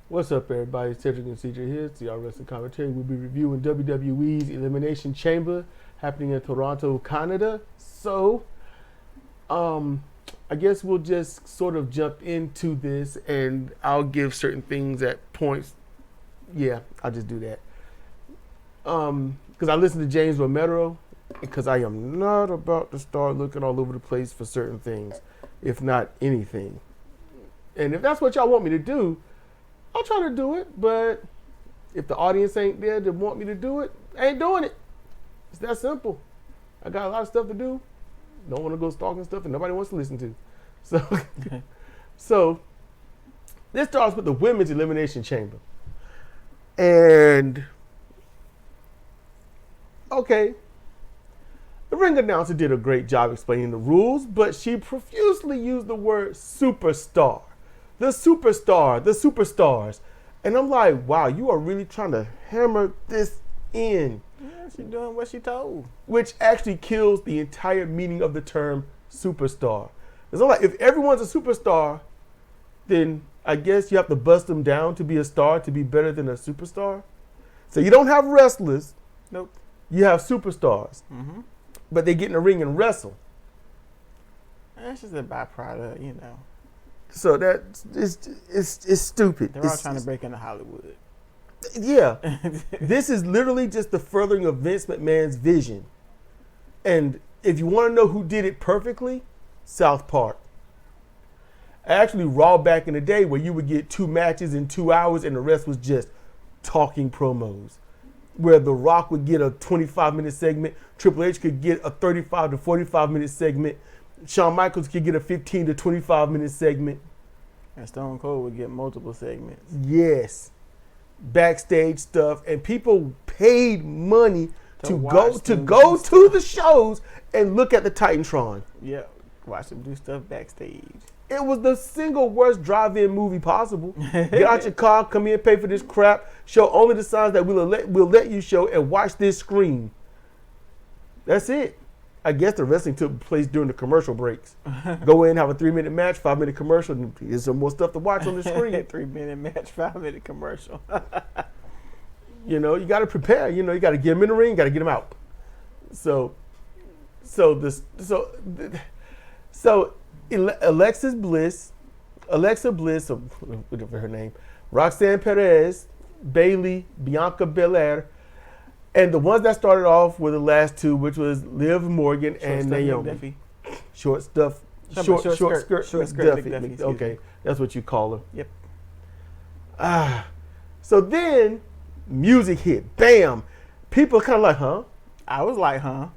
What's up, everybody? It's Cedric and CJ here. It's the CRWC commentary. We'll be reviewing WWE's Elimination Chamber happening in Toronto, Canada. So, I guess we'll just sort of jump into this, and I'll give certain things at points. Yeah, I'll just do that. Because I listened to James Romero, because I am not about to start looking all over the place for certain things, if not anything. And if that's what y'all want me to do, I'll try to do it, but if the audience ain't there to want me to do it, I ain't doing it. It's that simple. I got a lot of stuff to do. Don't want to go stalking stuff and nobody wants to listen to. So this starts with the Women's Elimination Chamber. And, okay, the ring announcer did a great job explaining the rules, but she profusely used the word superstar. The superstar, the superstars. And I'm like, wow, you are really trying to hammer this in. Yeah, she's doing what she told. Which actually kills the entire meaning of the term superstar. Because I'm like, if everyone's a superstar, then I guess you have to bust them down to be a star to be better than a superstar. So you don't have wrestlers. Nope. You have superstars. Mm-hmm. But they get in the ring and wrestle. That's just a byproduct, you know. So it's stupid. They're all trying to break into Hollywood. Yeah. This is literally just the furthering of Vince McMahon's vision. And if you want to know who did it perfectly, South Park. Actually, Raw back in the day where you would get 2 matches in 2 hours and the rest was just talking promos. Where The Rock would get a 25-minute segment, Triple H could get a 35 to 45-minute segment, Shawn Michaels could get a 15 to 25-minute segment. And Stone Cold would get multiple segments. Yes. Backstage stuff. And people paid money to go to the shows and look at the Titantron. Yeah. Watch them do stuff backstage. It was the single worst drive-in movie possible. Get out your car, come here, pay for this crap, show only the signs that we'll let you show, and watch this screen. That's it. I guess the wrestling took place during the commercial breaks. Go in, have a 3-minute match, 5-minute commercial, and here's some more stuff to watch on the screen. 3-minute match, 5-minute commercial. You know, you got to prepare. You know, you got to get them in the ring, you got to get them out. So Alexa Bliss, or whatever her name, Roxanne Perez, Bayley, Bianca Belair, and the ones that started off were the last two, which was Liv Morgan and Naomi. Short skirt Duffy. Okay, that's what you call her. Yep. So then music hit. Bam. People kind of like, huh? I was like, huh?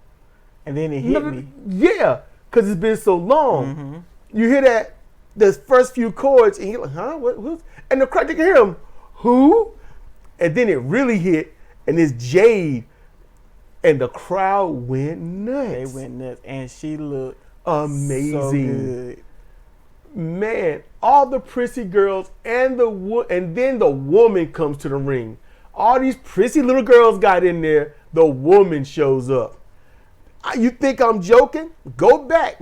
And then it hit me. Yeah, because it's been so long. Mm-hmm. You hear that, the first few chords, and you're like, huh? What? And the crowd, you can hear him, who? And then it really hit, and it's Jade. And the crowd went nuts. They went nuts, and she looked amazing. So good. Man, all the prissy girls and then the woman comes to the ring. All these prissy little girls got in there. The woman shows up. You think I'm joking? Go back.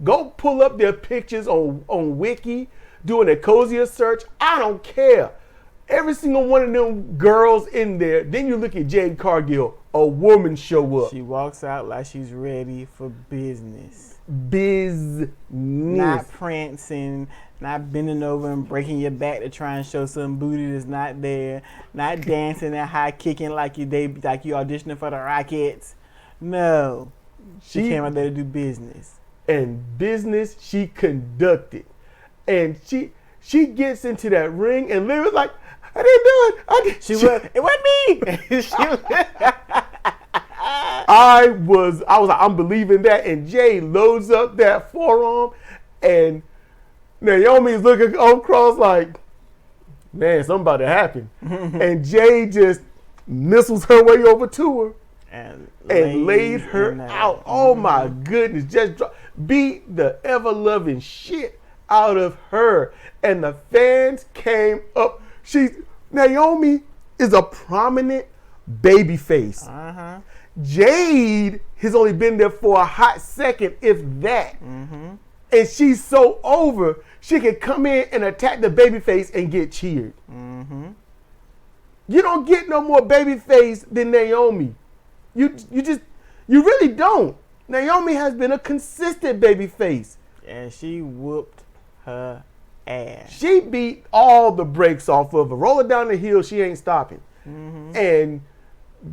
Go pull up their pictures on Wiki, doing a cozier search. I don't care. Every single one of them girls in there. Then you look at Jade Cargill, a woman show up. She walks out like she's ready for business. Not prancing, not bending over and breaking your back to try and show some booty that's not there. Not dancing and high kicking like you auditioning for the Rockets. No. She came out there to do business. And business she conducted. And she gets into that ring and Liv was like, I didn't do it. It wasn't me. I was like, I'm believing that. And Jay loads up that forearm, and Naomi's looking across like, man, something about to happen. And Jay just missiles her way over to her and laid her out. Oh my goodness. Just beat the ever-loving shit out of her. And the fans came up. Naomi is a prominent baby face. Jade has only been there for a hot second, if that. And she's so over. she can come in and attack the babyface and get cheered. Mm-hmm. You don't get no more babyface than Naomi. You really don't. Naomi has been a consistent babyface. And she whooped her ass. She beat all the brakes off of her. Roll her down the hill, she ain't stopping. Mm-hmm. And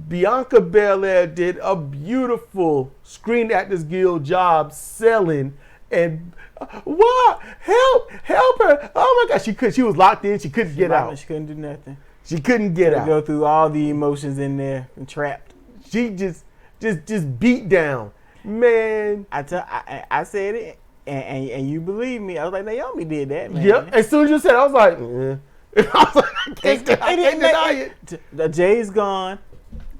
Bianca Belair did a beautiful Screen Actors Guild job selling. And what? Help her! Oh my God, she was locked in. She couldn't get out. She couldn't do nothing. She couldn't get out. Go through all the emotions in there and trapped. She just beat down, man. I said it, and you believe me. I was like, Naomi did that, man. Yep. As soon as you said it, I was like, I was like, I can't deny it. The Jay's gone.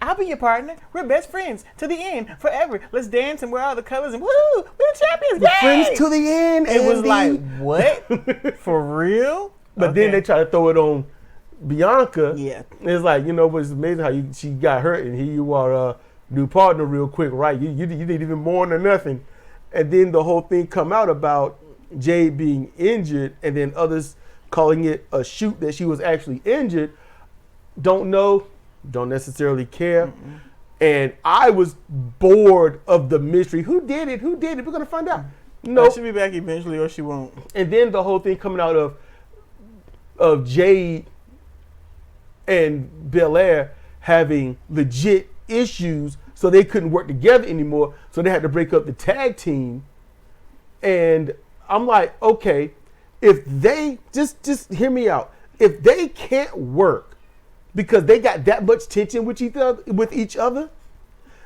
I'll be your partner. We're best friends to the end, forever. Let's dance and wear all the colors and woo! We're the champions. We're friends to the end. It was Andy. like, what? For real? But then they try to throw it on Bianca. Yeah. It's like, it's amazing how she got hurt and here you are, new partner real quick, right? You did even more than nothing. And then the whole thing come out about Jade being injured and then others calling it a shoot that she was actually injured. Don't know, don't necessarily care. Mm-mm. And I was bored of the mystery. Who did it? We're going to find out. No. She'll be back eventually or she won't. And then the whole thing coming out of Jade and Belair having legit issues, so they couldn't work together anymore, so they had to break up the tag team. And I'm like, okay, if they just hear me out, if they can't work because they got that much tension with each other,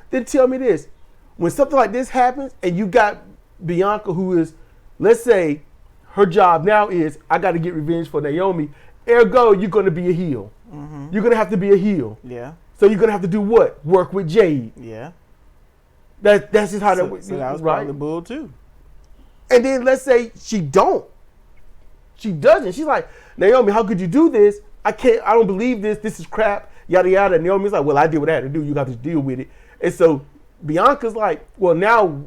then tell me this: when something like this happens and you got Bianca, who is, let's say, her job now is, I got to get revenge for Naomi, ergo you're going to be a heel. Mm-hmm. You're going to have to be a heel. Yeah. So you're going to have to do what? Work with Jade. Yeah. That's just how that works. So that was probably bull too. And then let's say she doesn't. She's like, Naomi, how could you do this? I don't believe this. This is crap. Yada, yada. And Naomi's like, well, I did what I had to do. You got to deal with it. And so Bianca's like, well, now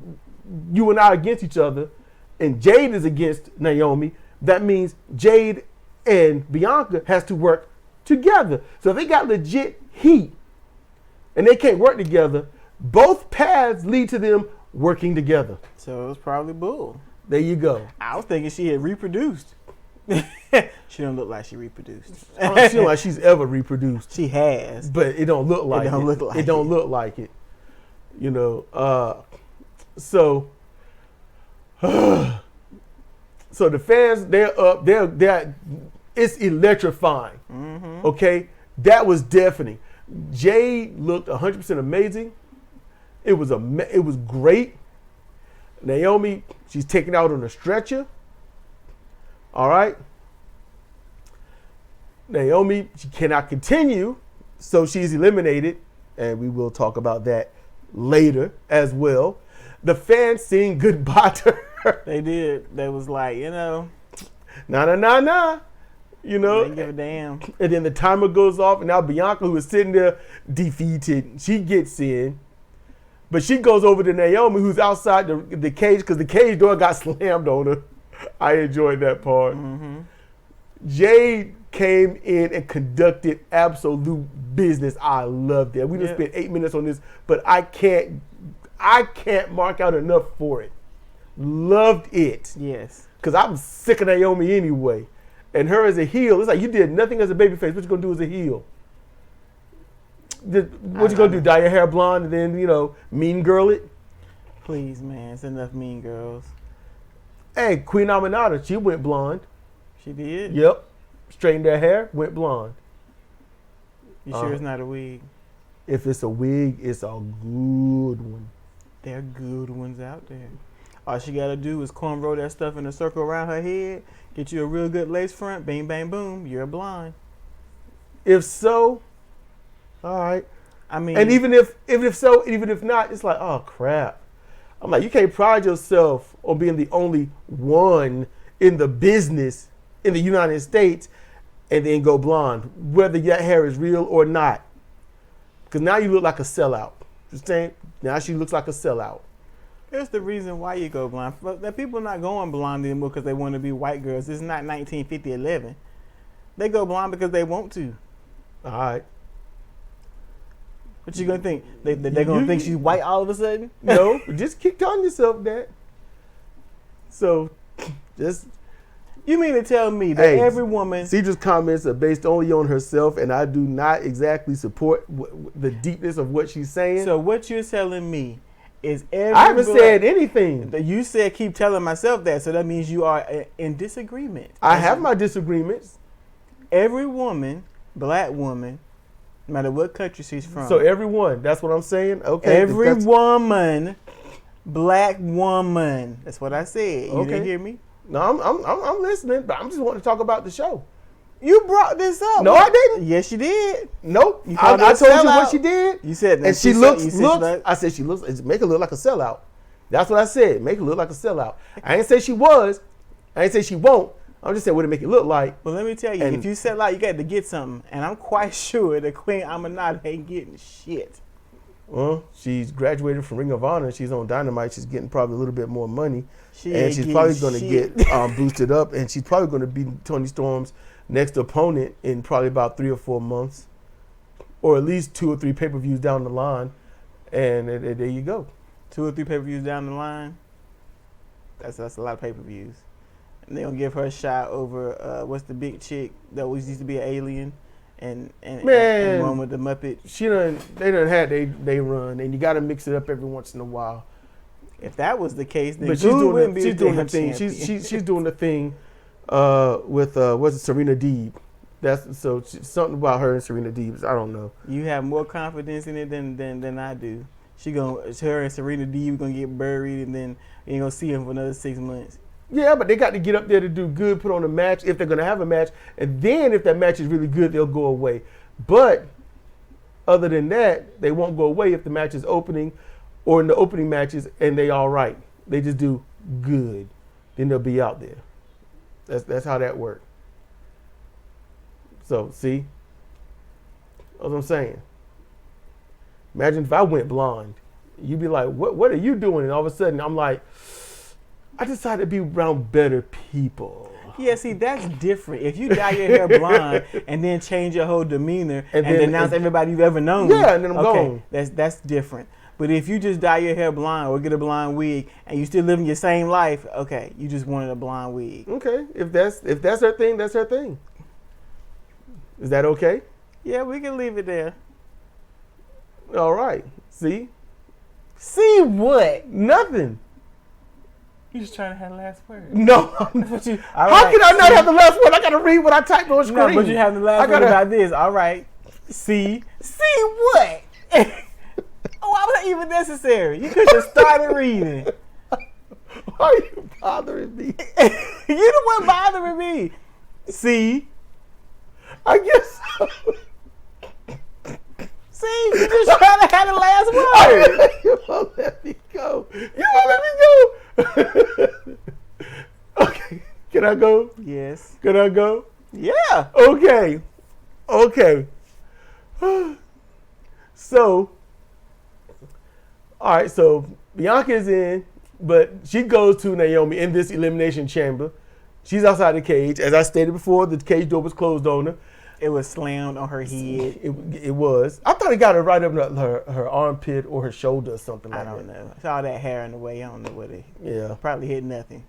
you and I are against each other and Jade is against Naomi. That means Jade and Bianca has to work together. So if they got legit heat and they can't work together, both paths lead to them working together. So it was probably bull. There you go. I was thinking she had reproduced. She don't look like she reproduced. I don't feel like she's ever reproduced. She has. But it don't look like it. It don't look like it. So the fans, they're up. It's electrifying. Mm-hmm. Okay? That was deafening. Jade looked 100% amazing. It was great. Naomi, she's taken out on a stretcher. All right. Naomi, she cannot continue, so she's eliminated, and we will talk about that later as well. The fans saying goodbye to her. They did. They was like, nah. They give a damn. And then the timer goes off, and now Bianca, who is sitting there defeated, she gets in. But she goes over to Naomi, who's outside the cage, because the cage door got slammed on her. I enjoyed that part. Mm-hmm. Jade came in and conducted absolute business. I loved it. We just spent 8 minutes on this, but I can't mark out enough for it. Loved it. Yes. Because I'm sick of Naomi anyway. And her as a heel, it's like you did nothing as a babyface. What you gonna do as a heel? What you gonna do? Dye your hair blonde and then, mean girl it? Please, man. It's enough mean girls. Hey, Queen Aminata, she went blonde. She did? Yep. Straightened her hair, went blonde. You sure it's not a wig? If it's a wig, it's a good one. There are good ones out there. All she got to do is cornrow that stuff in a circle around her head, get you a real good lace front, bang, bang, boom, you're blonde. If so, all right. I mean, and even if not, it's like, oh crap. I'm like, you can't pride yourself on being the only one in the business in the United States and then go blonde, whether that hair is real or not. Because now you look like a sellout. Just saying, now she looks like a sellout. Here's the reason why you go blonde. The people not going blonde anymore because they want to be white girls. This is not 1950-11. They go blonde because they want to. All right. What you gonna think? They're gonna think she's white all of a sudden? No, just keep telling yourself that. So, just. You mean to tell me that every woman... Cedra's comments are based only on herself, and I do not exactly support the deepness of what she's saying. So what you're telling me is every... I haven't said anything. You said keep telling myself that, so that means you are in disagreement. I have my disagreements. Every woman, black woman, no matter what country she's from... So everyone, that's what I'm saying? Okay. Every woman, black woman. That's what I said. You didn't hear me? No, I'm listening, but I'm just wanting to talk about the show. You brought this up. No, I didn't. Yes, you did. Nope. I told you what she did. You said that. And she looks. I said she looks. Make her look like a sellout. That's what I said. Make her look like a sellout. I ain't say she was. I ain't say she won't. I'm just saying what it make it look like. Well, let me tell you, if you sell out, you got to get something. And I'm quite sure that Queen Amanada ain't getting shit. Well, she's graduated from Ring of Honor. She's on Dynamite. She's getting probably a little bit more money. She's probably going to get boosted up. And she's probably going to be Toni Storm's next opponent in probably about 3 or 4 months. Or at least 2 or 3 pay-per-views down the line. And there you go. 2 or 3 pay-per-views down the line? That's a lot of pay-per-views. And they're going to give her a shot over, what's the big chick that always used to be an alien? And one with the Muppet. They done had they run, and you got to mix it up every once in a while. If that was the case, then but she's doing the thing. She's doing the thing with what's it, Serena Deeb. That's something about her and Serena Deeb. I don't know. You have more confidence in it than I do. Her and Serena Deeb gonna get buried, and then you ain't gonna see him for another 6 months. Yeah, but they got to get up there to do good, put on a match if they're going to have a match. And then if that match is really good, they'll go away. But other than that, they won't go away if the match is opening or in the opening matches and they all right. They just do good. Then they'll be out there. That's how that works. So, see? That's what I'm saying. Imagine if I went blonde. You'd be like, what are you doing? And all of a sudden, I'm like... I decided to be around better people. Yeah, see, that's different. If you dye your hair blonde and then change your whole demeanor and then denounce everybody you've ever known. Yeah, and then I'm gone. That's different. But if you just dye your hair blonde or get a blonde wig and you still living your same life, okay, you just wanted a blonde wig. Okay, if that's her thing, that's her thing. Is that okay? Yeah, we can leave it there. All right. See? See what? Nothing. You just trying to have the last word. No. How can I not have the last word? I got to read what I typed on screen. No, but you have the last word about this. All right. See what? Why was that even necessary? You could have started reading. Why are you bothering me? You the one bothering me. See? I guess so. See? You just trying to have the last word. You won't let me go. You won't let me go. Okay. Can I go? Yes. Can I go? Yeah. Okay. So, all right. So Bianca is in, but she goes to Naomi in this elimination chamber. She's outside the cage. As I stated before, the cage door was closed on her. It was slammed on her head. It was. I thought it got her right up her armpit or her shoulder or something like that. I don't know. It's all that hair in the way. I don't know what it. Yeah. Probably hit nothing.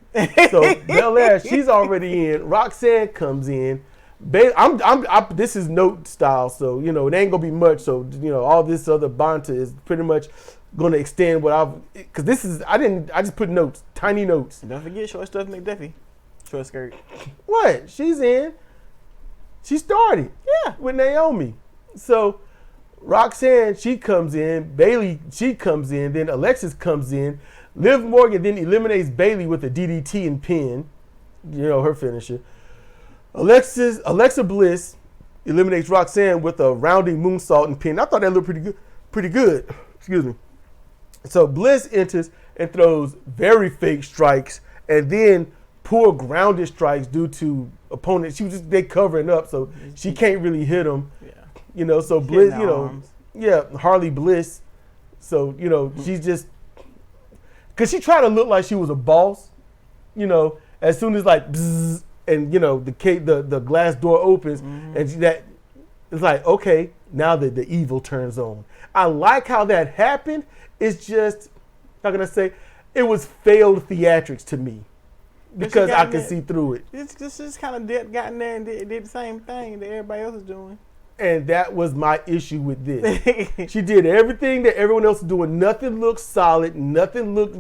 So Belair, she's already in. Roxanne comes in. This is note style, so it ain't gonna be much. So all this other banter is pretty much gonna extend what because this is I just put notes, tiny notes. Don't forget short stuff McDuffie, short skirt. What? She's in. She started, with Naomi. So Roxanne, she comes in. Bailey, she comes in. Then Alexis comes in. Liv Morgan then eliminates Bailey with a DDT and pin. Her finisher. Alexa Bliss eliminates Roxanne with a rounding moonsault and pin. I thought that looked pretty good. Excuse me. So Bliss enters and throws very fake strikes and then poor grounded strikes due to opponents. They covering up, so she can't really hit them. Yeah. So Bliss, Harley Bliss. So, she's just because she tried to look like she was a boss, you know, as soon as like, bzzz, and you know, the glass door opens, and that it's like, okay, now the evil turns on. I like how that happened. It's just, how can I say, it was failed theatrics to me because I could see through it. It's just kind of got in there and did the same thing that everybody else is doing. And that was my issue with this. She did everything that everyone else was doing. Nothing looked solid. Nothing looked.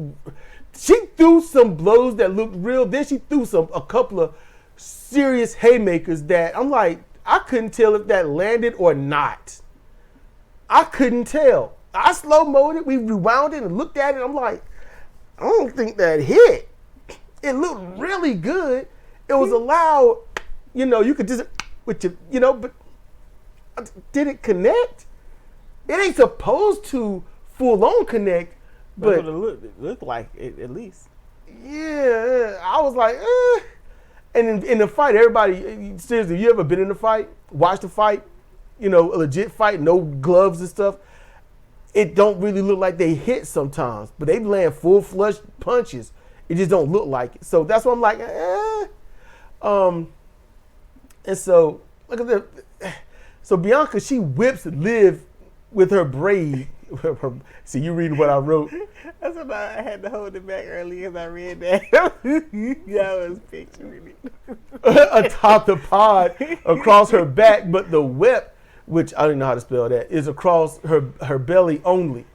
She threw some blows that looked real. Then she threw a couple of serious haymakers that I'm like, I couldn't tell if that landed or not. I couldn't tell. I slow-moed it. We rewound it and looked at it. I'm like, I don't think that hit. It looked really good. It was allowed, you know, you could just, with your, you know, but did it connect? It ain't supposed to full-on connect, but it looked like it at least. Yeah, I was like, eh. And in the fight, everybody, seriously, you ever been in a fight, watched a fight, you know, a legit fight, no gloves and stuff? It don't really look like they hit sometimes, but they land full flush punches. It just don't look like it. So that's why I'm like, and so look at that. So Bianca, she whips Liv with her braid. See, you reading what I wrote. That's what I had to hold it back earlier because I read that. Yeah, I was picturing it. Atop the pod, across her back, but the whip, which I don't even know how to spell that, is across her belly only.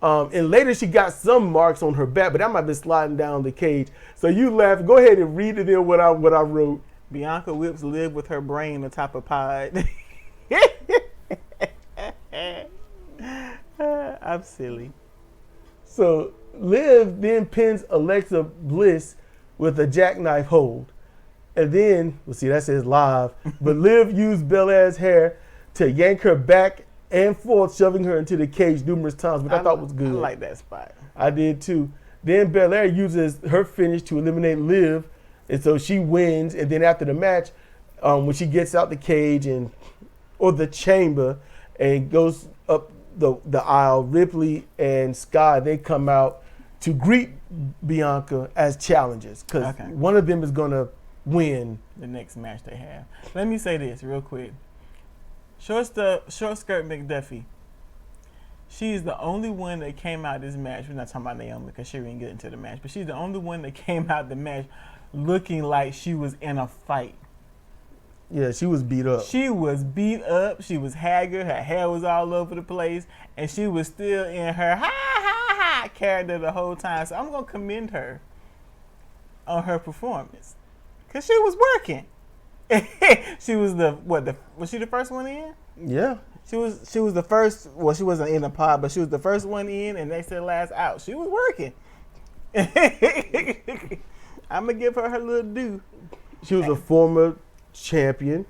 And later she got some marks on her back, but that might be sliding down the cage. So you laugh. Go ahead and read it in what I wrote. Bianca whips Liv with her brain atop a pod. I'm silly. So Liv then pins Alexa Bliss with a jackknife hold. And then, well, see, that says live, but Liv used Belair's hair to yank her back and forth, shoving her into the cage numerous times, which I thought was good. I like that spot. I did too. Then Belair uses her finish to eliminate Liv, and so she wins. And then after the match, when she gets out the cage or the chamber and goes up the aisle, Ripley and Sky, they come out to greet Bianca as challengers because one of them is going to win the next match they have. Let me say this real quick. Short skirt McDuffie. She's the only one that came out this match. We're not talking about Naomi because she didn't get into the match, but she's the only one that came out the match looking like she was in a fight. Yeah, she was beat up. She was beat up. She was haggard. Her hair was all over the place, and she was still in her ha character the whole time. So I'm gonna commend her on her performance because she was working. She was was she the first one in? Yeah. She was the first. Well, she wasn't in the pod, but she was the first one in, and next to the last out. She was working. I'm gonna give her little due. She was a former champion,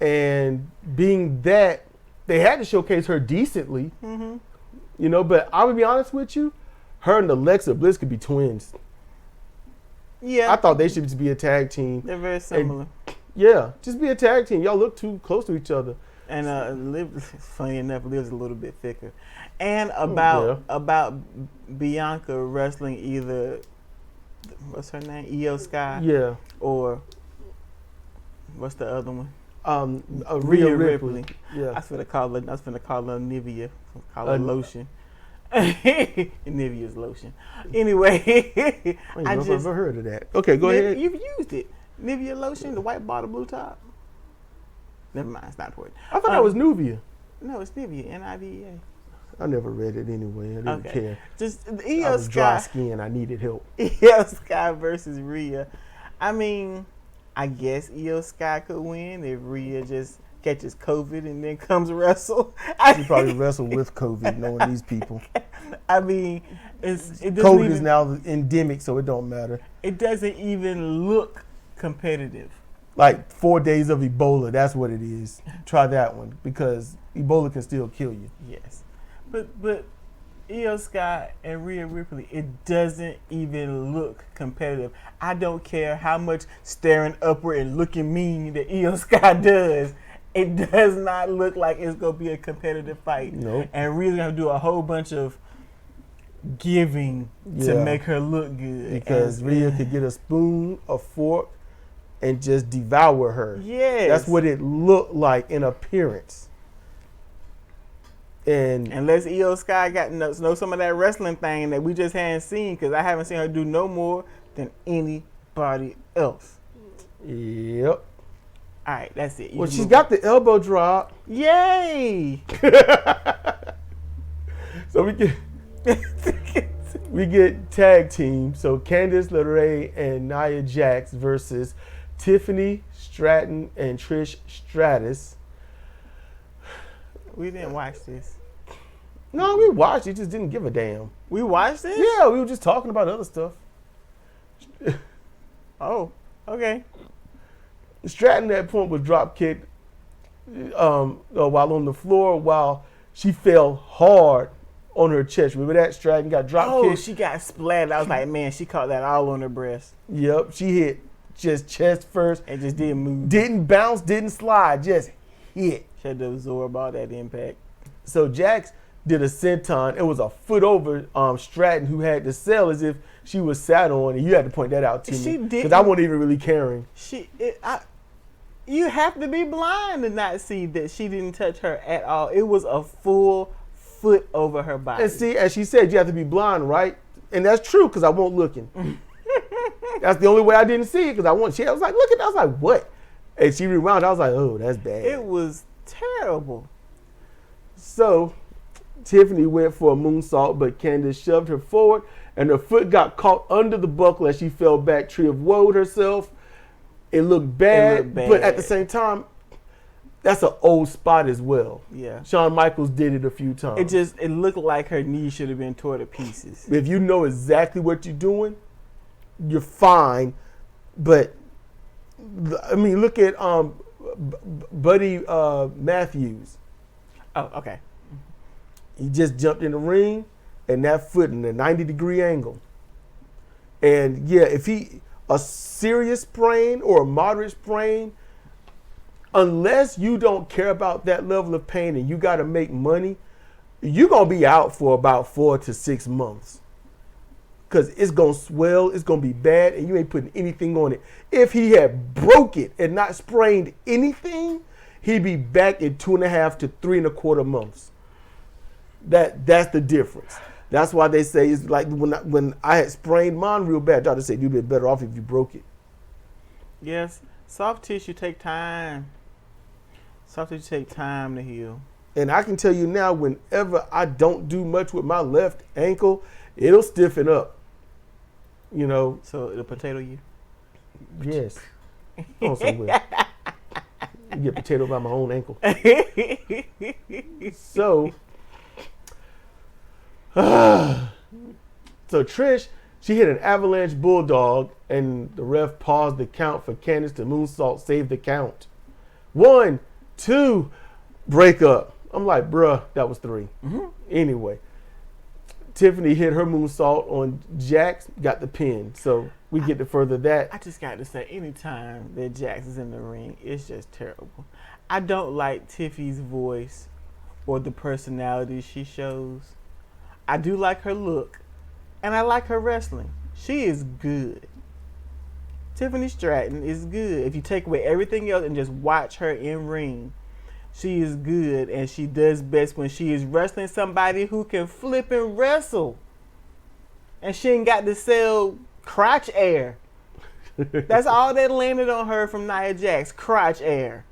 and being that, they had to showcase her decently. Mm-hmm. You know, but I'm gonna be honest with you, her and Alexa Bliss could be twins. Yeah, I thought they should just be a tag team. They're very similar. Yeah, just be a tag team. Y'all look too close to each other. And Liv, funny enough, Liv's a little bit thicker. And about Bianca wrestling either, what's her name, Io Sky? Yeah. Or what's the other one? Rhea Ripley. Yeah. I was gonna call her Nivea. Call her lotion. Nivea's lotion. Anyway, I just never heard of that. Okay, go ahead. You've used it. Nivea lotion, the white bottle, blue top. Never mind, it's not important. I thought that was Nuvia. No, it's Nivea, Nivea. I never read it anyway. I didn't care. Just I was dry skin. I needed help. Io Sky versus Rhea. I mean, I guess Io Sky could win if Rhea just catches COVID and then comes wrestle. She probably wrestled with COVID, knowing these people. I mean, COVID is now endemic, so it don't matter. It doesn't even look competitive. Like 4 days of Ebola, that's what it is. Try that one because Ebola can still kill you. Yes, but Io Sky and Rhea Ripley, it doesn't even look competitive. I don't care how much staring upward and looking mean that Io Sky does. It does not look like it's gonna be a competitive fight. Nope. And Rhea's gonna do a whole bunch of giving to make her look good. Because Rhea could get a spoon, a fork, and just devour her. Yes. That's what it looked like in appearance. And unless Io Sky got know some of that wrestling thing that we just hadn't seen, because I haven't seen her do no more than anybody else. Yep. All right, that's it. Well, she's got the elbow drop. Yay! So we get tag team. So Candice LeRae and Nia Jax versus Tiffany Stratton and Trish Stratus. We didn't watch this. No, we watched it. Just didn't give a damn. We watched it? Yeah, we were just talking about other stuff. Oh, okay. Stratton at that point was drop kicked while on the floor while she fell hard on her chest. Remember that? Stratton got drop kicked. Oh, she got splattered. I was like, man, she caught that all on her breast. Yep, she hit just chest first. And just didn't move. Didn't bounce, didn't slide, just hit. She had to absorb all that impact. So Jax did a senton. It was a foot over Stratton, who had to sell as if she was sat on, and you had to point that out to She me. didn't. Because I wasn't even really caring. You have to be blind to not see that she didn't touch her at all. It was a full foot over her body. And see, as she said, you have to be blind, right? And that's true, because I wasn't looking. That's the only way I didn't see it, because I was like, look at that. I was like, what? And she rewound. I was like, oh, that's bad. It was terrible. So Tiffany went for a moonsault, but Candice shoved her forward, and her foot got caught under the buckle as she fell back. Tree of woed herself. It looked bad, but at the same time, that's an old spot as well. Yeah. Shawn Michaels did it a few times. It looked like her knee should have been torn to pieces. If you know exactly what you're doing, you're fine. But I mean, look at Buddy Matthews. Oh, okay. He just jumped in the ring, and that foot in a 90-degree angle. And yeah, if a serious sprain or a moderate sprain, unless you don't care about that level of pain and you got to make money, you're going to be out for about 4 to 6 months. Because it's going to swell, it's going to be bad, and you ain't putting anything on it. If he had broke it and not sprained anything, he'd be back in 2.5 to 3.25 months. That's the difference. That's why they say it's like when I had sprained mine real bad, doctor said you'd be better off if you broke it. Yes, soft tissue take time. Soft tissue take time to heal. And I can tell you now, whenever I don't do much with my left ankle, it'll stiffen up. You know. So it'll potato you? Yes. Oh, somewhere. You get potato by my own ankle. So Trish, she hit an avalanche bulldog, and the ref paused the count for Candice to moonsault, save the count. 1, 2, break up. I'm like, bruh, that was 3. Mm-hmm. Anyway, Tiffany hit her moonsault on Jax, got the pin. So we get to further that. I just got to say, anytime that Jax is in the ring, it's just terrible. I don't like Tiffy's voice or the personality she shows. I do like her look, and I like her wrestling. She is good. Tiffany Stratton is good. If you take away everything else and just watch her in ring, she is good, and she does best when she is wrestling somebody who can flip and wrestle. And she ain't got to sell crotch air. That's all that landed on her from Nia Jax, crotch air.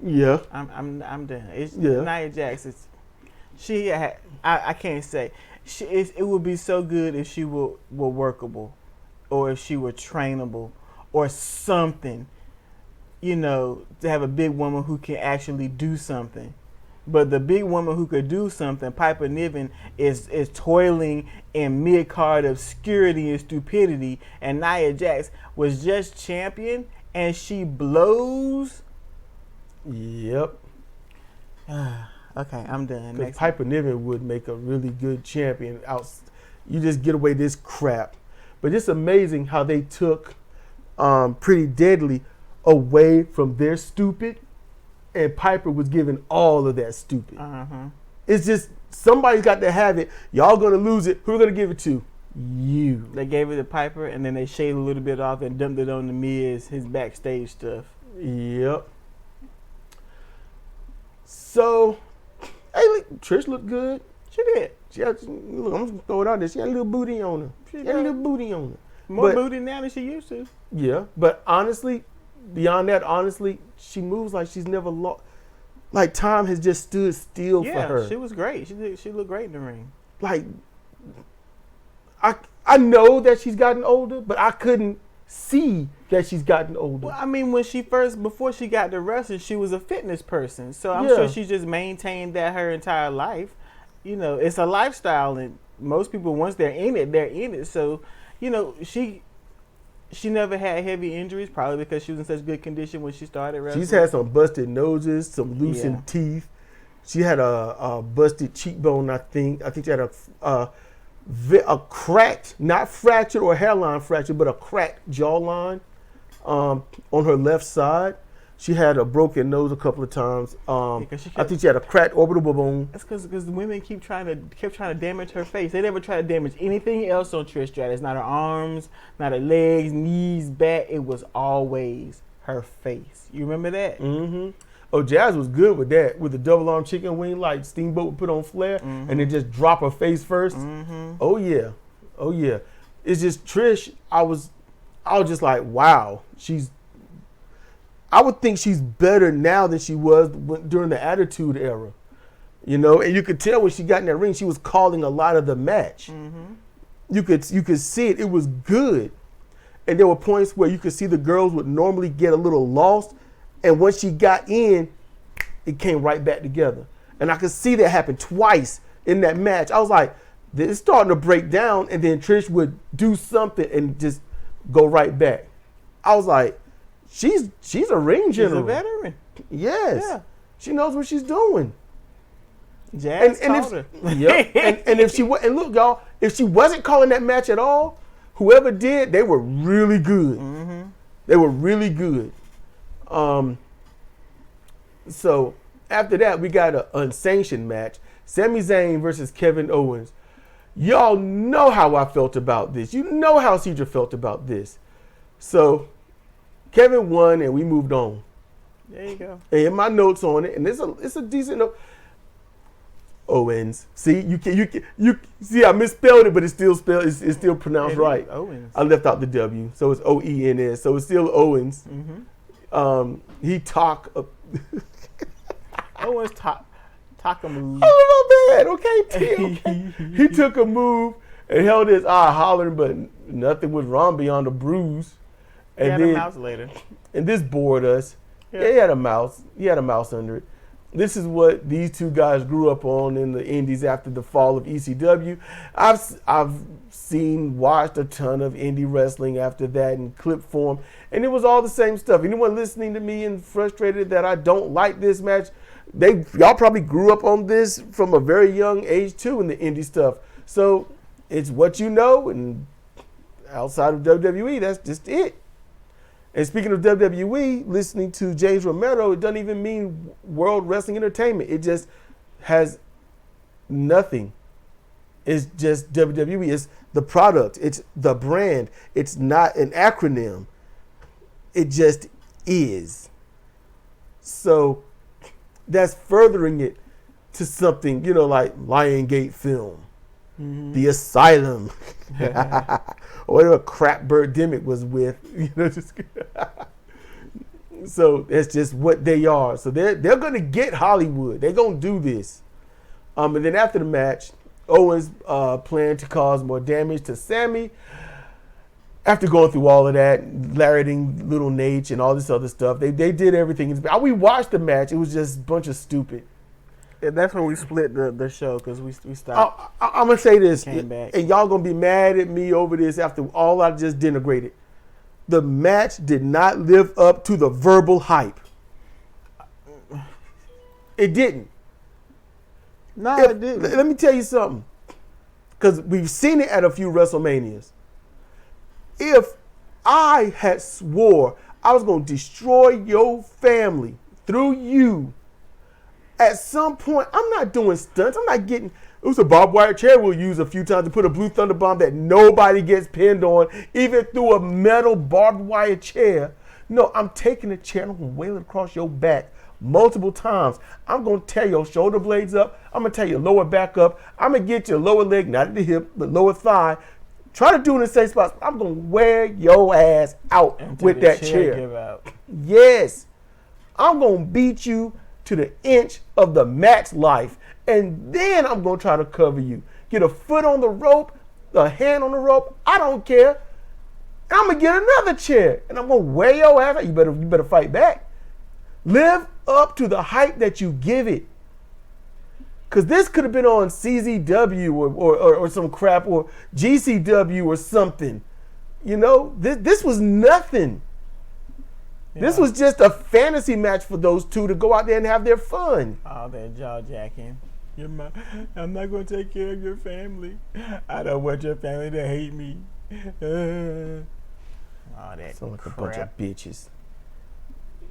Yeah. I'm done. Nia Jax is. I can't say. It would be so good if she were workable, or if she were trainable, or something. You know, to have a big woman who can actually do something. But the big woman who could do something, Piper Niven, is toiling in mid-card obscurity and stupidity. And Nia Jax was just champion, and she blows. Yep. Okay, I'm done. Because Piper Niven would make a really good champion. You just get away this crap. But it's amazing how they took Pretty Deadly away from their stupid, and Piper was giving all of that stupid. Uh-huh. It's just, somebody's got to have it. Y'all gonna lose it. Who are gonna give it to? You. They gave it to Piper, and then they shaved a little bit off and dumped it on the Miz, his backstage stuff. Yep. So, hey, look, Trish looked good. She did. She had, look, I'm just gonna throw it out there. She had a little booty on her. She had a little booty on her. More booty now than she used to. Yeah, but honestly, beyond that, she moves like she's never lost. Like time has just stood still for her. Yeah, she was great. She looked great in the ring. Like, I know that she's gotten older, but I couldn't see that she's gotten older. Well, I mean, before she got to wrestling, she was a fitness person. So I'm sure she just maintained that her entire life. You know, it's a lifestyle, and most people, once they're in it, they're in it. So, you know, she never had heavy injuries, probably because she was in such good condition when she started wrestling. She's had some busted noses, some loosened teeth. She had a busted cheekbone, I think. I think she had a cracked, not fractured or hairline fracture, but a cracked jawline on her left side. She had a broken nose a couple of times. I think she had a cracked orbital bone. That's because the women kept trying to damage her face. They never try to damage anything else on Trish Stratus. Not her arms, not her legs, knees, back. It was always her face. You remember that? Mm-hmm. Oh, Jazz was good with that, with the double arm chicken wing like Steamboat would put on Flair, and then just drop her face first. Mm-hmm. Oh yeah. It's just Trish. I was just like, wow, I would think she's better now than she was during the Attitude Era, you know. And you could tell when she got in that ring, she was calling a lot of the match. Mm-hmm. You could see it. It was good, and there were points where you could see the girls would normally get a little lost. And once she got in, it came right back together. And I could see that happen twice in that match. I was like, it's starting to break down, and then Trish would do something and just go right back. I was like, she's a ring general. She's a veteran. Yes. Yeah. She knows what she's doing. Jazz called her. Yep. and if she and look, y'all, if she wasn't calling that match at all, whoever did, they were really good. Mm-hmm. They were really good. So after that, we got an unsanctioned match. Sami Zayn versus Kevin Owens. Y'all know how I felt about this. You know how Cedra felt about this. So Kevin won, and we moved on. There you go. And in my notes on it, and it's a decent note. Owens. See, you see, I misspelled it, but it's still still pronounced right. Owens. I left out the W, so it's O-E-N-S. So it's still Owens. Mm-hmm. Owens talk a move. Oh, my bad. Okay, Tim. He took a move and held his eye hollering, but nothing was wrong beyond a bruise. And he had a mouse later. And this bored us. Yeah, he had a mouse. He had a mouse under it. This is what these two guys grew up on in the indies after the fall of ECW. I've watched a ton of indie wrestling after that in clip form, and it was all the same stuff. Anyone listening to me and frustrated that I don't like this match, y'all probably grew up on this from a very young age too in the indie stuff. So it's what you know, and outside of WWE, that's just it. And speaking of WWE, listening to James Romero, it doesn't even mean World Wrestling Entertainment. It just has nothing. It's just WWE. It's the product. It's the brand. It's not an acronym. It just is. So that's furthering it to something, like Lionsgate Film, The Asylum, or whatever crap Birdemic was with. So that's just what they are. So they're going to get Hollywood. They're going to do this. And then after the match, Owens planned to cause more damage to Sammy. After going through all of that, larrying Little Nate and all this other stuff, they did everything. We watched the match. It was just a bunch of stupid. And that's when we split the show because we stopped. I'm going to say this, came back. And y'all going to be mad at me over this after all I just denigrated. The match did not live up to the verbal hype. It didn't. No, it didn't. Let me tell you something. Because we've seen it at a few WrestleManias. If I had swore I was going to destroy your family through you, At some point, I'm not doing stunts. I'm not getting. It was a barbed wire chair we'll use a few times to put a blue thunder bomb that nobody gets pinned on, even through a metal barbed wire chair. No, I'm taking a chair and I'm going to wheel it across your back multiple times. I'm going to tear your shoulder blades up. I'm going to tear your lower back up. I'm going to get your lower leg, not at the hip, but lower thigh. Try to do it in the same spots. I'm going to wear your ass out with that chair. Give out. Yes. I'm going to beat you to the inch of the match life. And then I'm going to try to cover you. Get a foot on the rope, a hand on the rope. I don't care. I'm going to get another chair. And I'm going to wear your ass out. You better fight back. Live up to the hype that you give it. Because this could have been on CZW or some crap or GCW or something. You know, this was nothing. Yeah. This was just a fantasy match for those two to go out there and have their fun. All that jaw jacking. I'm not going to take care of your family. I don't want your family to hate me. All that sound like crap. A bunch of bitches.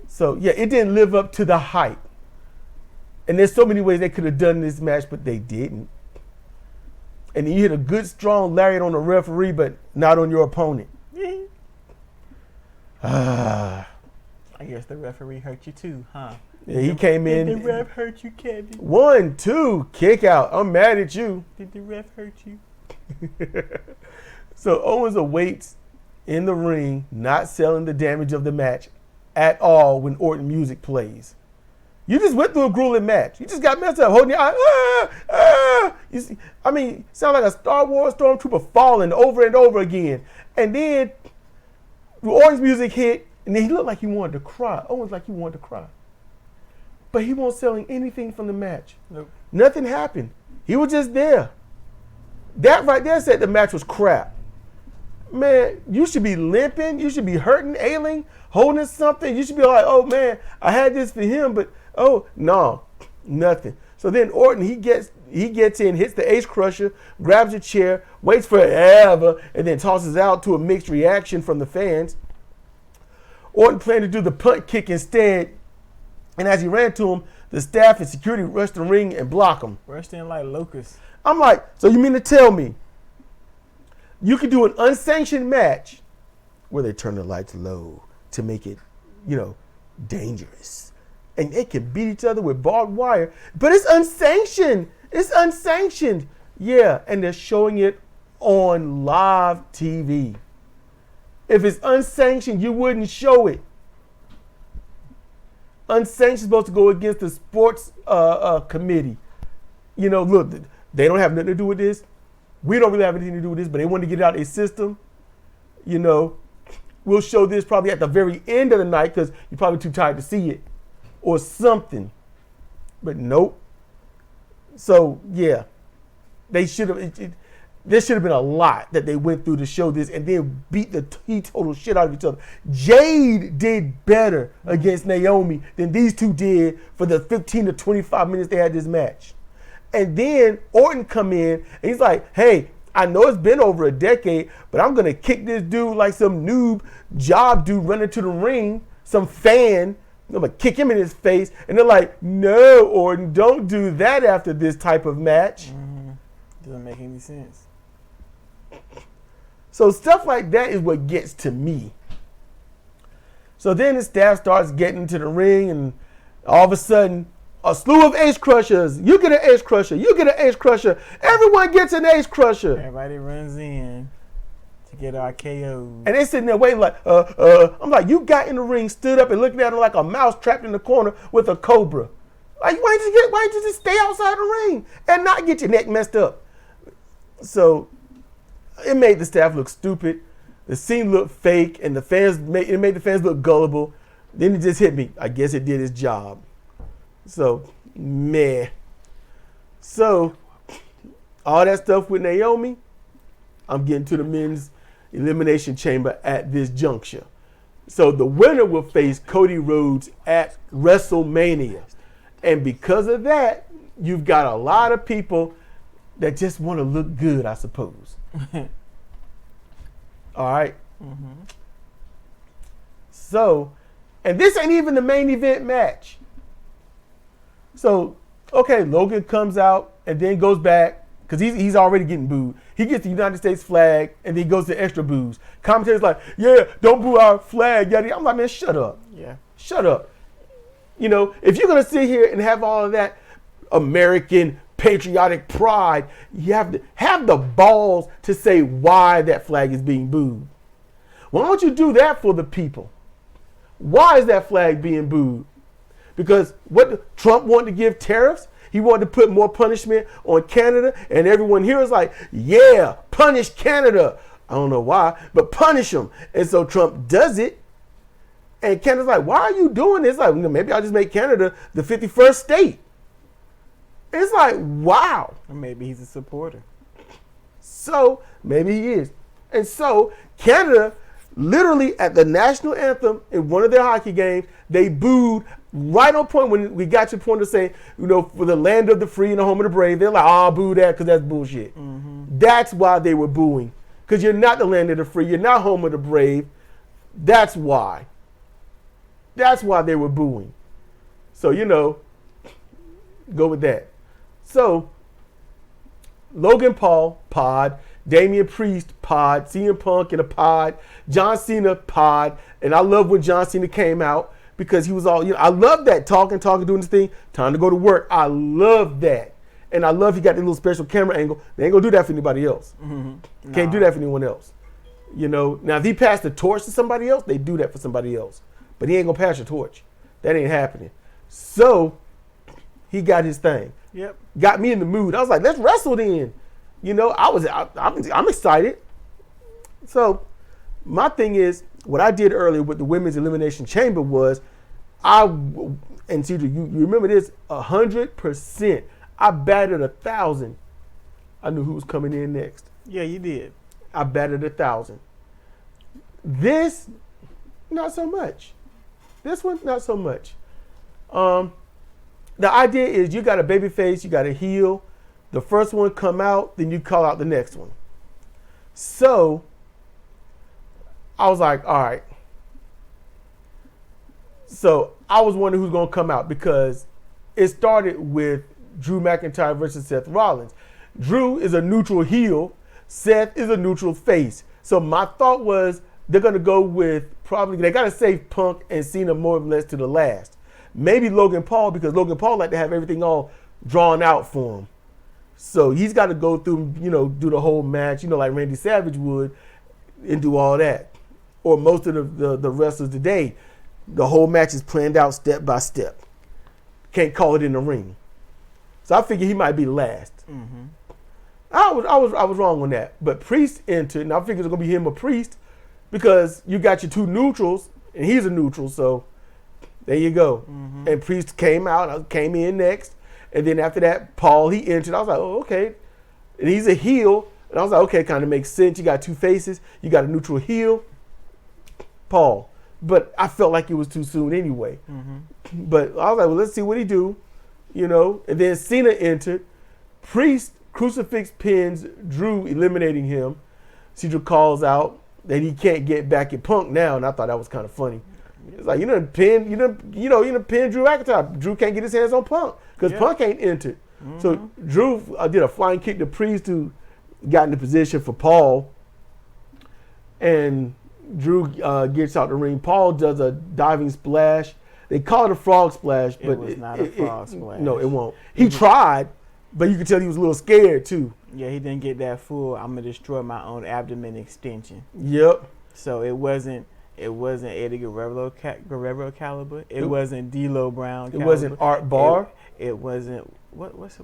So, yeah, it didn't live up to the hype. And there's so many ways they could have done this match, but they didn't. And you hit a good, strong lariat on the referee, but not on your opponent. I guess the referee hurt you too, huh? Yeah, he came in. Did the ref hurt you, Kevin? 1, 2, kick out. I'm mad at you. Did the ref hurt you? So Owens awaits in the ring, not selling the damage of the match at all when Orton music plays. You just went through a grueling match. You just got messed up, holding your eye. You see, I mean, sound like a Star Wars stormtrooper falling over and over again. And then Orton's music hit, and then he looked like he wanted to cry. Owens like he wanted to cry. But he wasn't selling anything from the match. Nope. Nothing happened. He was just there. That right there said the match was crap. Man, you should be limping. You should be hurting, ailing, holding something. You should be like, oh, man, I had this for him, but, oh, no, nothing. So then Orton, he gets in, hits the ace crusher, grabs a chair, waits forever, and then tosses out to a mixed reaction from the fans. Orton planned to do the punt kick instead, and as he ran to him, the staff and security rushed the ring and blocked him. Rushed in like locusts. I'm like, so you mean to tell me you could do an unsanctioned match where they turn the lights low to make it, dangerous. And they can beat each other with barbed wire, but it's unsanctioned. It's unsanctioned. Yeah, and they're showing it on live TV. If it's unsanctioned, you wouldn't show it. Unsanctioned is supposed to go against the sports committee. Look, they don't have nothing to do with this. We don't really have anything to do with this, but they want to get it out of their system. We'll show this probably at the very end of the night because you're probably too tired to see it or something. But nope. So, yeah, they should have. There should have been a lot that they went through to show this and then beat the total shit out of each other. Jade did better against Naomi than these two did for the 15 to 25 minutes they had this match. And then Orton come in and he's like, hey, I know it's been over a decade, but I'm going to kick this dude like some noob job dude running to the ring, some fan. I'm going to kick him in his face. And they're like, no, Orton, don't do that after this type of match. Mm-hmm. Doesn't make any sense. So stuff like that is what gets to me. So then the staff starts getting into the ring and all of a sudden, a slew of ace crushers. You get an ace crusher. You get an ace crusher. Everyone gets an ace crusher. Everybody runs in to get our KOs. And they sitting there waiting like, I'm like, you got in the ring, stood up and looking at him like a mouse trapped in the corner with a cobra. Like, why didn't you just stay outside the ring and not get your neck messed up? So it made the staff look stupid. The scene looked fake, and it made the fans look gullible. Then it just hit me. I guess it did its job. So, meh. So, all that stuff with Naomi, I'm getting to the men's elimination chamber at this juncture. So the winner will face Cody Rhodes at WrestleMania. And because of that, you've got a lot of people that just want to look good, I suppose. All right. Mm-hmm. So, and this ain't even the main event match. So, okay, Logan comes out and then goes back because he's already getting booed. He gets the United States flag and then he goes to extra boos. Commentators like, yeah, don't boo our flag. Yada. I'm like, man, shut up. Yeah. Shut up. You know, if you're going to sit here and have all of that American patriotic pride, you have to have the balls to say why that flag is being booed. Why don't you do that for the people? Why is that flag being booed? Because what Trump wanted to give tariffs, he wanted to put more punishment on Canada, and everyone here is like, yeah, punish Canada. I don't know why, but punish them. And so Trump does it, and Canada's like, why are you doing this? Like, maybe I'll just make Canada the 51st state. It's like, wow. Or maybe he's a supporter. So maybe he is. And so Canada, literally at the national anthem in one of their hockey games, they booed right on point when we got to the point of saying, you know, for the land of the free and the home of the brave. They're like, oh, boo that because that's bullshit. Mm-hmm. That's why they were booing. Because you're not the land of the free. You're not home of the brave. That's why. That's why they were booing. So, you know, go with that. So, Logan Paul, pod. Damian Priest, pod. CM Punk in a pod. John Cena, pod. And I love when John Cena came out because he was all, you know, I love that talking, doing this thing. Time to go to work. I love that. And I love he got the little special camera angle. They ain't going to do that for anybody else. Mm-hmm. Can't do that for anyone else. You know, now if he passed the torch to somebody else, they do that for somebody else. But he ain't going to pass your torch. That ain't happening. So, he got his thing. Yep. Got me in the mood. I was like, let's wrestle then. You know, I'm excited. So my thing is, what I did earlier with the Women's Elimination Chamber was, and CJ, you remember this, 100%. I batted 1,000. I knew who was coming in next. Yeah, you did. I batted 1,000. This, not so much. This one, not so much. The idea is you got a baby face, you got a heel. The first one come out, then you call out the next one. So I was like, all right. So I was wondering who's going to come out because it started with Drew McIntyre versus Seth Rollins. Drew is a neutral heel. Seth is a neutral face. So my thought was they're going to go with probably, they got to save Punk and Cena more or less to the last. Maybe Logan Paul, because Logan Paul like to have everything all drawn out for him. So he's got to go through, you know, do the whole match, you know, like Randy Savage would and do all that. Or most of the wrestlers today, the whole match is planned out step by step. Can't call it in the ring. So I figured he might be last. Mm-hmm. I was wrong on that. But Priest entered, and I figured it's going to be him or Priest because you got your two neutrals, and he's a neutral, so there you go. Mm-hmm. And Priest came out, came in next. And then after that, Paul, he entered. I was like, oh, okay. And he's a heel. And I was like, okay, kind of makes sense. You got two faces. You got a neutral heel. Paul. But I felt like it was too soon anyway. Mm-hmm. But I was like, well, let's see what he do. You know. And then Cena entered. Priest crucifix pins Drew, eliminating him. Cedric calls out that he can't get back at Punk now. And I thought that was kind of funny. It's like, you done pin Drew McIntyre. Drew can't get his hands on Punk because Punk ain't entered. Mm-hmm. So Drew did a flying kick to Priest, who got into position for Paul. And Drew gets out the ring. Paul does a diving splash. They call it a frog splash, but it was not a frog splash. No, it won't. He tried, but you could tell he was a little scared too. Yeah, he didn't get that full, I'm going to destroy my own abdomen extension. Yep. So it wasn't Eddie Guerrero caliber. It wasn't D'Lo Brown caliber. It wasn't Art Barr. It wasn't what's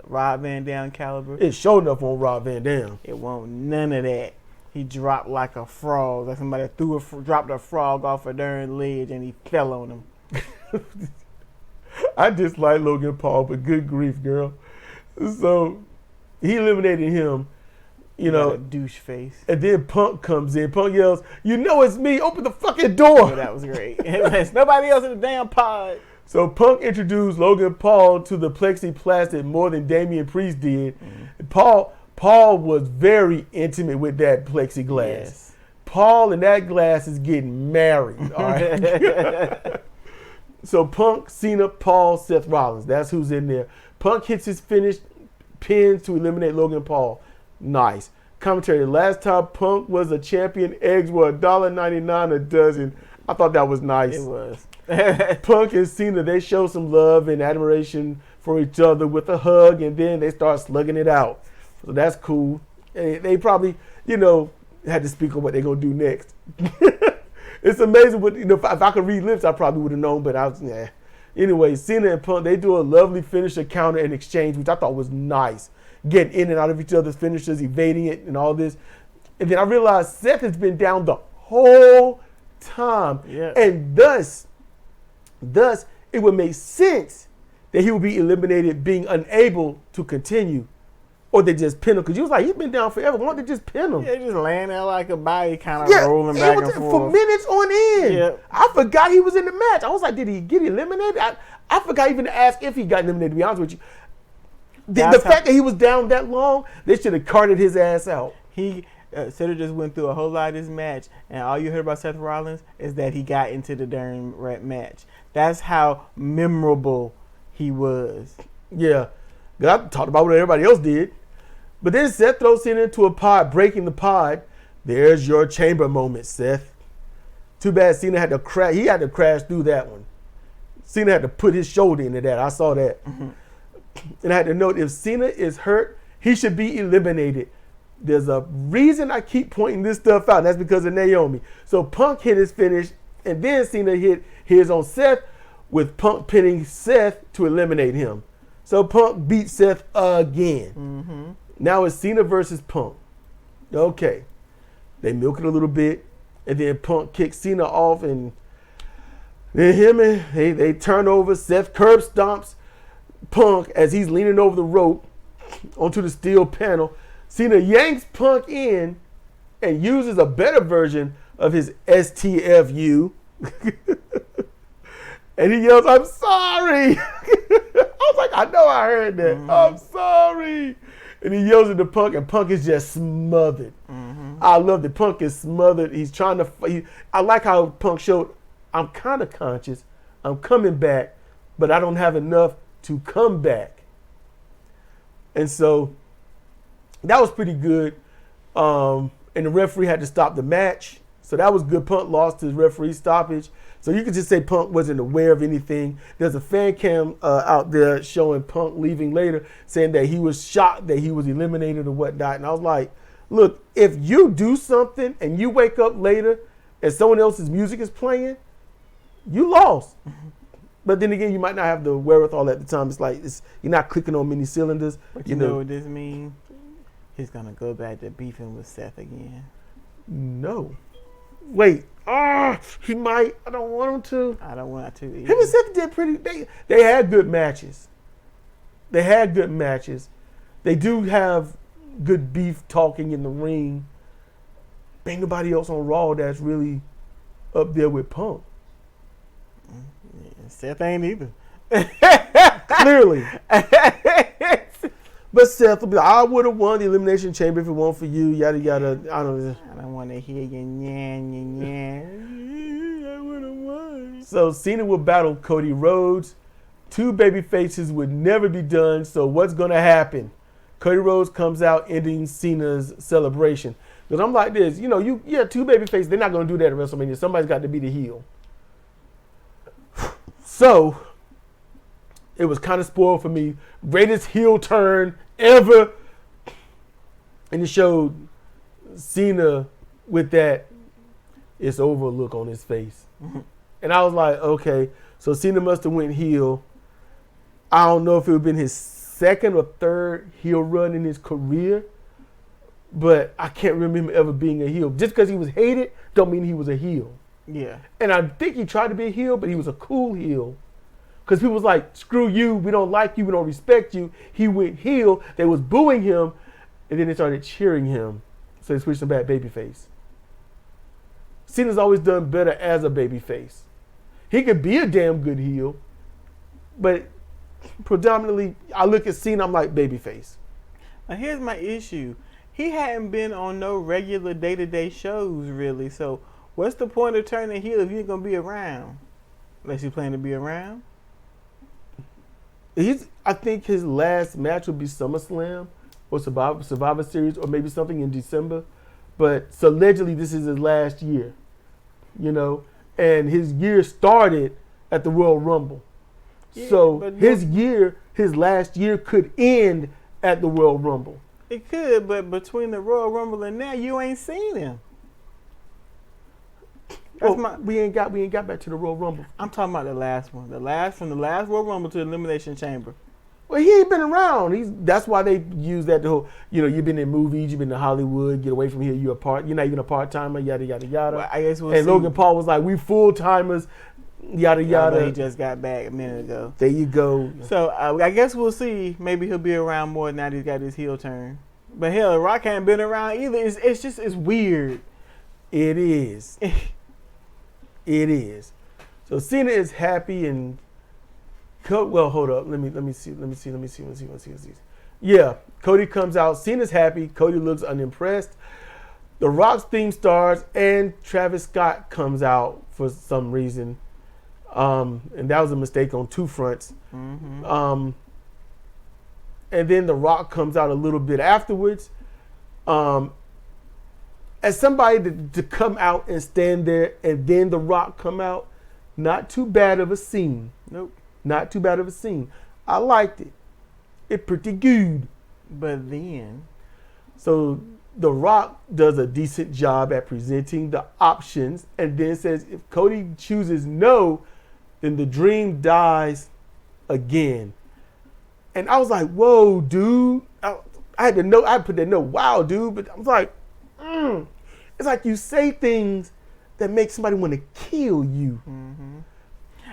Rob Van Dam caliber. It showed up on Rob Van Dam. It won't none of that. He dropped like a frog, like somebody dropped a frog off a darn ledge and he fell on him. I dislike Logan Paul, but good grief, girl. So he eliminated him. You know, a douche face. And then Punk comes in. Punk yells, "You know it's me! Open the fucking door!" Oh, that was great. There's nobody else in the damn pod. So Punk introduced Logan Paul to the plexiglass more than Damian Priest did. Mm-hmm. Paul was very intimate with that plexiglass. Yes. Paul and that glass is getting married. All right. So Punk, Cena, Paul, Seth Rollins. That's who's in there. Punk hits his finish, pins to eliminate Logan Paul. Nice. Commentary. Last time Punk was a champion, eggs were $1.99 a dozen. I thought that was nice. It was. Punk and Cena, they show some love and admiration for each other with a hug, and then they start slugging it out. So that's cool. They probably, had to speak on what they're going to do next. It's amazing what, if I could read lips, I probably would have known, but Anyway, Cena and Punk, they do a lovely finisher counter and exchange, which I thought was nice. Getting in and out of each other's finishers, evading it and all this. And then I realized Seth has been down the whole time. Yeah. And thus, it would make sense that he would be eliminated being unable to continue. Or they just pin him. Because you was like, he's been down forever. Why don't they just pin him? Yeah, just laying there like a body kind of rolling back and forth. For minutes on end. Yeah. I forgot he was in the match. I was like, did he get eliminated? I forgot even to ask if he got eliminated, to be honest with you. The fact that he was down that long, they should have carted his ass out. Seth just went through a whole lot of this match, and all you heard about Seth Rollins is that he got into the darn match. That's how memorable he was. Yeah. I talked about what everybody else did. But then Seth throws Cena into a pod, breaking the pod. There's your chamber moment, Seth. Too bad Cena had to crash. He had to crash through that one. Cena had to put his shoulder into that. I saw that. Mm-hmm. And I had to note, if Cena is hurt, he should be eliminated. There's a reason I keep pointing this stuff out, and that's because of Naomi. So Punk hit his finish, and then Cena hit his on Seth, with Punk pinning Seth to eliminate him. So Punk beat Seth again. Mm-hmm. Now it's Cena versus Punk. Okay. They milk it a little bit, and then Punk kicks Cena off, and then they turn over. Seth curb stomps Punk as he's leaning over the rope onto the steel panel. Cena yanks Punk in and uses a better version of his STFU. And he yells, "I'm sorry." I was like, I know I heard that. Mm-hmm. I'm sorry. And he yells at the Punk, and Punk is just smothered. Mm-hmm. I love that Punk is smothered. He's trying to. I like how Punk showed, I'm kind of conscious. I'm coming back, but I don't have enough to come back. And so that was pretty good. And the referee had to stop the match. So that was good. Punk lost his referee stoppage. So you could just say Punk wasn't aware of anything. There's a fan cam out there showing Punk leaving later, saying that he was shocked that he was eliminated or whatnot. And I was like, look, if you do something and you wake up later and someone else's music is playing, you lost. Mm-hmm. But then again, you might not have the wherewithal at the time. It's like you're not clicking on many cylinders. But you know what this means? He's going to go back to beefing with Seth again. No. Wait. He might. I don't want him to. I don't want to either. Him and Seth did pretty. They had good matches. They do have good beef talking in the ring. Ain't nobody else on Raw that's really up there with Punk. Yeah, Seth ain't either. Clearly. But Seth will be like, I would have won the Elimination Chamber if it weren't for you, yada, yada. I don't want to hear you, I would have won. So Cena will battle Cody Rhodes. Two baby faces would never be done, so what's going to happen? Cody Rhodes comes out ending Cena's celebration. Because I'm like this, two baby faces, they're not going to do that at WrestleMania. Somebody's got to be the heel. So it was kind of spoiled for me. Greatest heel turn ever. And it showed Cena with that it's over look on his face. Mm-hmm. And I was like, okay, so Cena must have went heel. I don't know if it would have been his second or third heel run in his career, but I can't remember him ever being a heel. Just because he was hated don't mean he was a heel. Yeah. And I think he tried to be a heel, but he was a cool heel. Because people was like, screw you, we don't like you, we don't respect you. He went heel, they was booing him, and then they started cheering him. So they switched him back babyface. Cena's always done better as a babyface. He could be a damn good heel, but predominantly, I look at Cena, I'm like babyface. Now here's my issue. He hadn't been on no regular day-to-day shows, really. So what's the point of turning heel if you ain't going to be around? Unless you plan to be around. I think his last match will be SummerSlam or Survivor Series or maybe something in December. But so allegedly this is his last year, you know, and his year started at the Royal Rumble. Yeah, so his last year could end at the Royal Rumble. It could, but between the Royal Rumble and now, you ain't seen him. We ain't got back to the Royal Rumble. I'm talking about the last one. From the last Royal Rumble to the Elimination Chamber. Well, he ain't been around. That's why they use that whole, you know, you've been in movies, you've been to Hollywood, get away from here, you're not even a part-timer, yada, yada, yada. Well, I guess we'll and see. Logan Paul was like, we full-timers, yada, yada. But he just got back a minute ago. There you go. So I guess we'll see. Maybe he'll be around more now that he's got his heel turn. But hell, Rock ain't been around either. It's weird. It is. It is. So Cena is happy and well, hold up. Let me see. Yeah, Cody comes out. Cena's happy. Cody looks unimpressed. The Rock's theme starts and Travis Scott comes out for some reason. And that was a mistake on two fronts. Mm-hmm. And then The Rock comes out a little bit afterwards. As somebody to come out and stand there and then The Rock come out, not too bad of a scene. Nope. Not too bad of a scene. I liked it. It's pretty good. But then. So The Rock does a decent job at presenting the options and then says if Cody chooses no, then the dream dies again. And I was like, whoa, dude. I had to know. I put that note, wow, dude. But I was like, it's like you say things that make somebody want to kill you. Mm-hmm.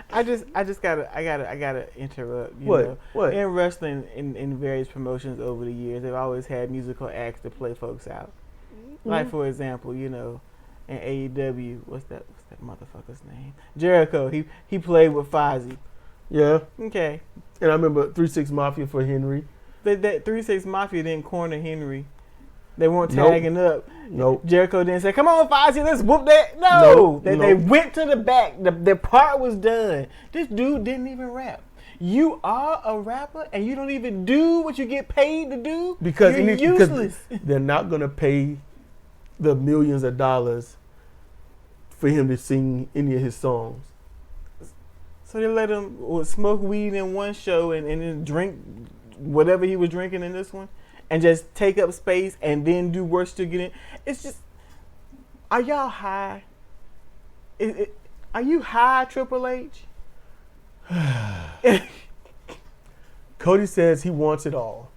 I gotta interrupt. You what? know, What? In wrestling, in various promotions over the years, they've always had musical acts to play folks out. Mm-hmm. Like for example, you know, in AEW, what's that motherfucker's name? Jericho. He played with Fozzy. Yeah. Okay. And I remember 3-6 Mafia for Henry. That 3-6 Mafia didn't corner Henry. They weren't tagging up. Nope. Jericho didn't say, come on, Fozzy, let's whoop that. No. They went to the back. The part was done. This dude didn't even rap. You are a rapper and you don't even do what you get paid to do? Because you're useless. Because they're not going to pay the millions of dollars for him to sing any of his songs. So they let him smoke weed in one show and then drink whatever he was drinking in this one? And just take up space and then do work to get in. It's just, are y'all high? Are you high, Triple H? Cody says he wants it all.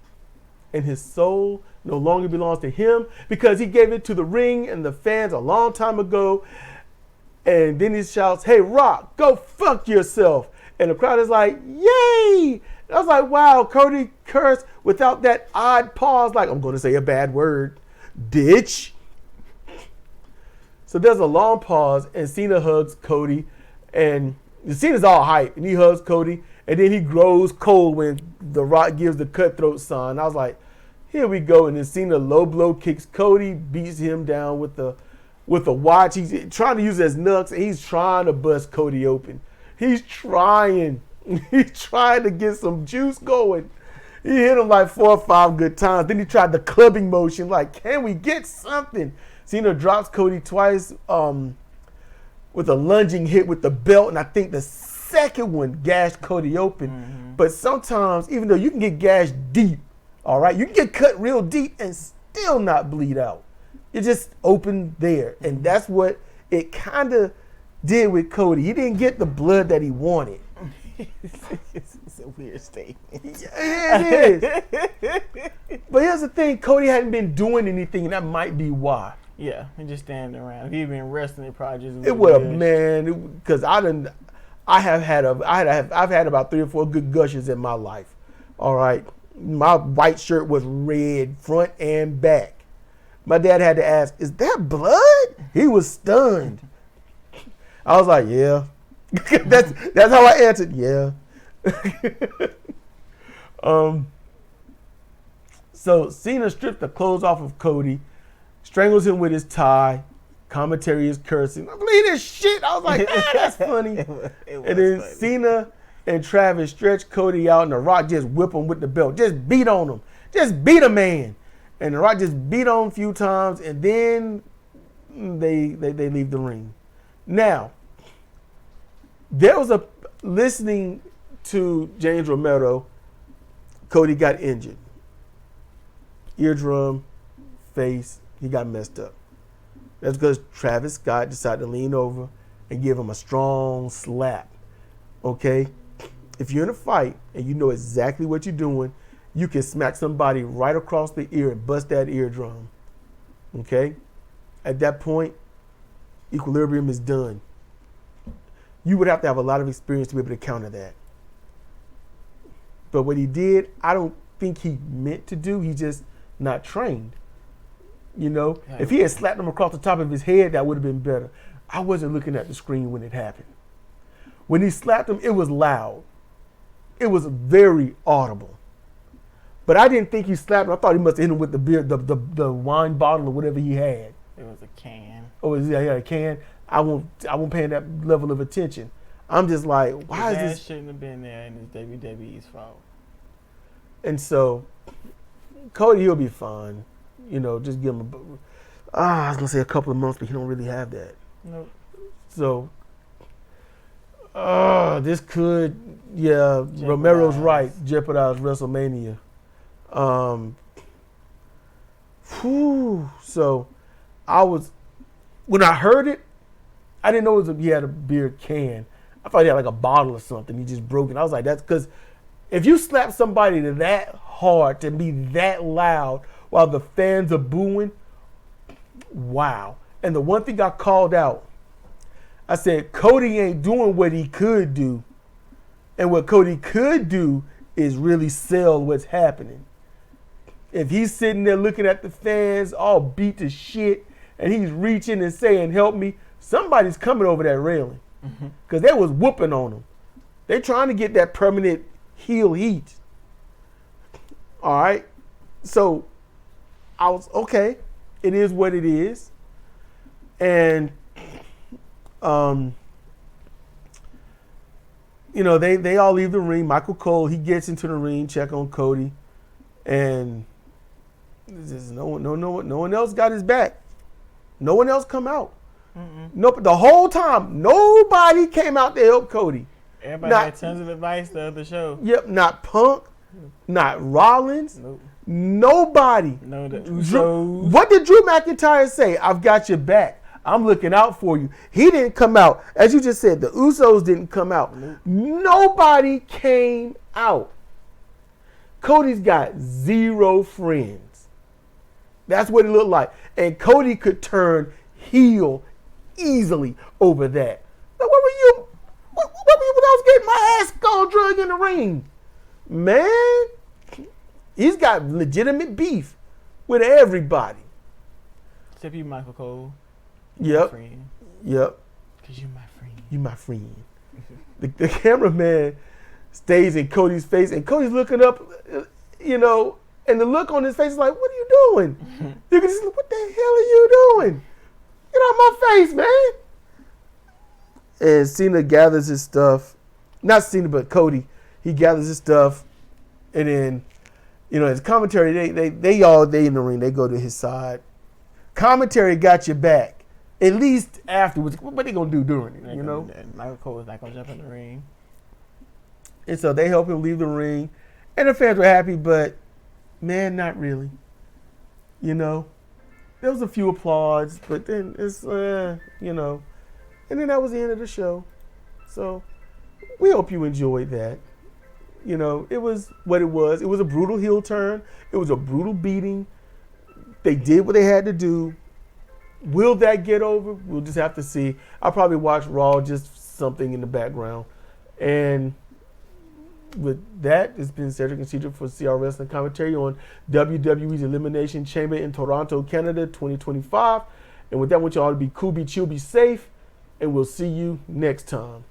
And his soul no longer belongs to him because he gave it to the ring and the fans a long time ago. And then he shouts, hey, Rock, go fuck yourself. And the crowd is like, yay! I was like, wow, Cody cursed without that odd pause, like, I'm going to say a bad word, ditch. So there's a long pause, and Cena hugs Cody, and Cena's all hype, and he hugs Cody, and then he grows cold when The Rock gives the cutthroat sign. I was like, here we go, and then Cena low blow kicks Cody, beats him down with a watch. He's trying to use it as knucks, and he's trying to bust Cody open. He's trying to get some juice going. He hit him like 4 or 5 good times. Then he tried the clubbing motion, like, can we get something? Cena drops Cody twice with a lunging hit with the belt, and I think the second one gashed Cody open. Mm-hmm. But sometimes, even though you can get gashed deep, all right, you can get cut real deep and still not bleed out. It just opened there, and that's what it kind of did with Cody. He didn't get the blood that he wanted. It's a weird statement. Yeah, it is. But here's the thing, Cody hadn't been doing anything, and that might be why. Yeah, he just standing around. If he'd been wrestling, it probably just it would have, man. Because I've had about 3 or 4 good gushes in my life. All right, my white shirt was red front and back. My dad had to ask, "Is that blood?" He was stunned. I was like, "Yeah." That's how I answered. Yeah. So Cena stripped the clothes off of Cody, strangles him with his tie, Commentary is cursing. I believe this shit. I was like, that's funny. It was And then funny. Cena and Travis stretch Cody out, and The Rock just whip him with the belt. Just beat on him. Just beat a man. And The Rock just beat on him a few times, and then they leave the ring. Now, there was listening to James Romero, Cody got injured. Eardrum, face, he got messed up. That's because Travis Scott decided to lean over and give him a strong slap. Okay? If you're in a fight and you know exactly what you're doing, you can smack somebody right across the ear and bust that eardrum. Okay? At that point, equilibrium is done. You would have to have a lot of experience to be able to counter that. But what he did, I don't think he meant to do. He's just not trained. You know, if he had slapped him across the top of his head, that would have been better. I wasn't looking at the screen when it happened. When he slapped him, it was loud. It was very audible. But I didn't think he slapped him. I thought he must have hit him with the beer, the wine bottle or whatever he had. It was a can. Oh, he had a can. I won't pay that level of attention. I'm just like, why is His this? ass shouldn't have been there, and it's WWE's fault. And so, Cody, he'll be fine. You know, just give him I was gonna say a couple of months, but he don't really have that. Nope. So, this could, Romero's right, jeopardize WrestleMania. So, when I heard it, I didn't know he had a beer can. I thought he had like a bottle or something. He just broke it. I was like, that's because if you slap somebody that hard to be that loud while the fans are booing, wow. And the one thing I called out, I said, Cody ain't doing what he could do. And what Cody could do is really sell what's happening. If he's sitting there looking at the fans all beat to shit and he's reaching and saying, help me, somebody's coming over that railing. Because they was whooping on him. They trying to get that permanent heel heat. All right. So I was, okay, it is what it is. And, you know, they all leave the ring. Michael Cole, he gets into the ring, check on Cody. And just no one else got his back. No one else come out. Nope. The whole time, nobody came out to help Cody. Everybody had tons of advice the other show. Yep, not Punk, not Rollins, Nope. Nobody. No, the Usos. What did Drew McIntyre say? I've got your back. I'm looking out for you. He didn't come out. As you just said, the Usos didn't come out. Nope. Nobody came out. Cody's got 0 friends. That's what it looked like. And Cody could turn heel easily over that. Like, what were you when I was getting my ass skull drug in the ring? Man, he's got legitimate beef with everybody. Except you, Michael Cole. Yep. Yep. Because you're my friend. You my friend. The cameraman stays in Cody's face, and Cody's looking up, you know, and the look on his face is like, what are you doing? You can just, what the hell are you doing? Get out my face, man. And Cena gathers his stuff. Not Cena, but Cody. He gathers his stuff, and then, you know, his commentary, they all day in the ring. They go to his side. Commentary got your back. At least afterwards. What they gonna do during it, you know? Michael Cole is not gonna jump in the ring. And so they help him leave the ring. And the fans were happy, but, man, not really. You know? There was a few applause, but then it's, you know. And then that was the end of the show. So we hope you enjoyed that. You know, it was what it was. It was a brutal heel turn. It was a brutal beating. They did what they had to do. Will that get over? We'll just have to see. I'll probably watch Raw, just something in the background. And with that, it's been Cedric and Cedric for CR Wrestling Commentary on WWE's Elimination Chamber in Toronto, Canada, 2025. And with that, I want you all to be cool, be chill, be safe, and we'll see you next time.